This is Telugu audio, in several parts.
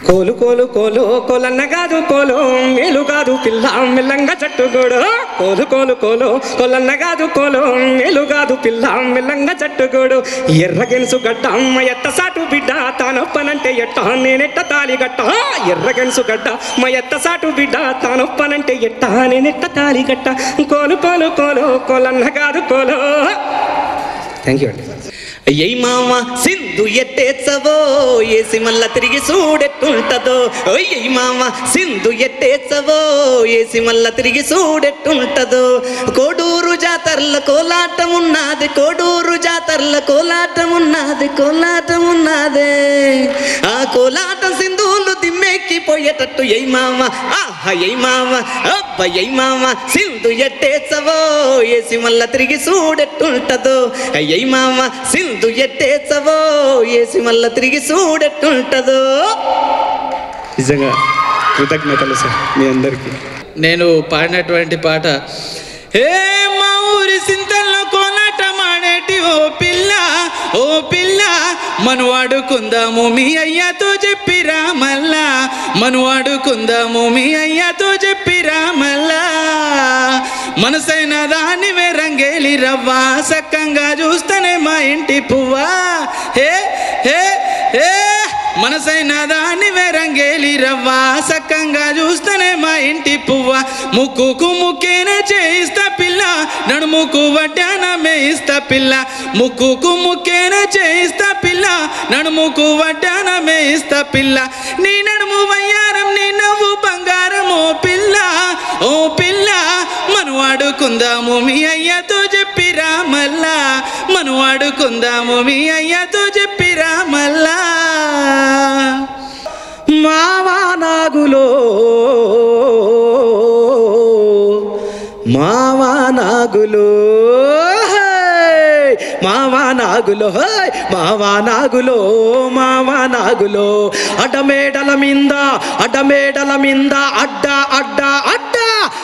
కోలు కోలు కోలు కోలన్న కాదు కోలు మేలు కాదు పిల్ల మెల్లంగా చట్టుగోడు కోలు కోలు కోలు కోలన్న కాదు కోలు మేలు కాదు పిల్ల మెల్లంగా చట్టుగోడు ఎర్రగెనుసు గడ్డ అమ్మ ఎత్త సాటు బిడ్డ తానొప్పనంటే ఎట్ట నేనెట్ట తాలి గట్ట ఎర్రగెనుసు గడ్డ మా ఎత్త సాటు బిడ్డ తానొప్పనంటే ఎట్ట నేనెట్ట తాలి గట్ట కోలు కోలు కోలు కోలన్న కాదు కోలు. థ్యాంక్ యూ అండి. ఎయ్ మామ సింధు ఎట్టేచ్చవో ఏసి మళ్ళా తిరిగి చూడెట్టుంటదో. ఎయ్ మామ సింధు ఎట్టేచ్చవో ఏసి మళ్ళా తిరిగి చూడెట్టుంటదో. కోడూరు జాతరల కోలాటమున్నది కోడూరు జాతరల కోలాటమున్నది కోలాటమున్నదే. ఆ కోలాటం సింధులు దిమ్మెక్కిపోయేటట్టు ఎయ్ మామ ఆహా ఎయ్ మామ అబ్బ ఎయ్ మామ సింధు ఎట్టేచ్చవో ఏసి మళ్ళా తిరిగి చూడెట్టుంటదో. ఎయ్ మామ సింధు ఎట్టేచ్చవో ఏసి మళ్ళా తిరిగి చూడెట్టుంటదో. నిజంగా కృతజ్ఞతలు సార్ మీ అందరికీ. నేను పాడినటువంటి పాట ఏ మా ఊరి సింతల్లో కోలాటమాడేటి ఓ పిల్ల మనవాడుకుందాము మీ అయ్యతో చెప్పిరా మళ్ళా మనవాడుకుందాము మీ అయ్యతో చెప్పిరా మళ్ళా. మనసైన దాన్ని రంగేలి రవ్వా సక్కంగా చూస్తేనే మా ఇంటి పువ్వా. హే హే హే మనసైన దాన్ని రంగేలి రవ్వా సక్కంగా చూస్తేనే మా ఇంటి పువ్వా. ముక్కుకు ముక్కేనే చేయిస్తా పిల్ల నడుముకు వడ్డానమే ఇస్తా పిల్ల. ముక్కుకు ముక్కేనే చేయిస్తా పిల్ల నడుముకు వడ్డానమే ఇస్తా పిల్ల. నీ నడుము వయ్యారం నీ నవ్వు బంగారం ఓ పిల్ల మనవాడుకుందాము మీ అయ్యతో చెప్పిరా మళ్ళా మనవాడుకుందాము మీ అయ్యతో చెప్పిరా మళ్ళా. మావా నాగులో మావా నాగులో మావా నాగులో మావా నాగులో మావా నాగులో అడ్డమేడల మింద అడ్డ అడ్డ అడ్డ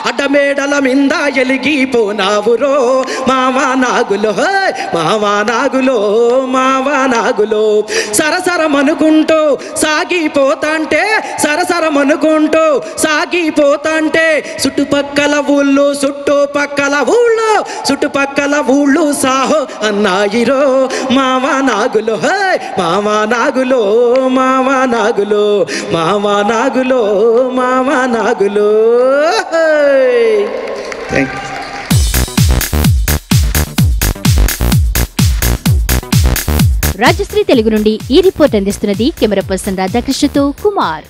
అడ్డమేడల మింద ఎలిగిపోనావురో మావా నాగులో మావా నాగులో మావా నాగులో. సరసరమనుకుంటూ సాగిపోతాంటే సరసరమనుకుంటూ సాగిపోతాంటే చుట్టుపక్కల ఊళ్ళు సాహో అన్నాయిరో మావా నాగులో మావా నాగులో మావా నాగులో మావా నాగులో మావా నాగులో. Thank you. రాజశ్రీ తెలుగు నుండి ఈ రిపోర్ట్ అందిస్తున్నది కెమెరా పర్సన్ రాధాకృష్ణతో కుమార్.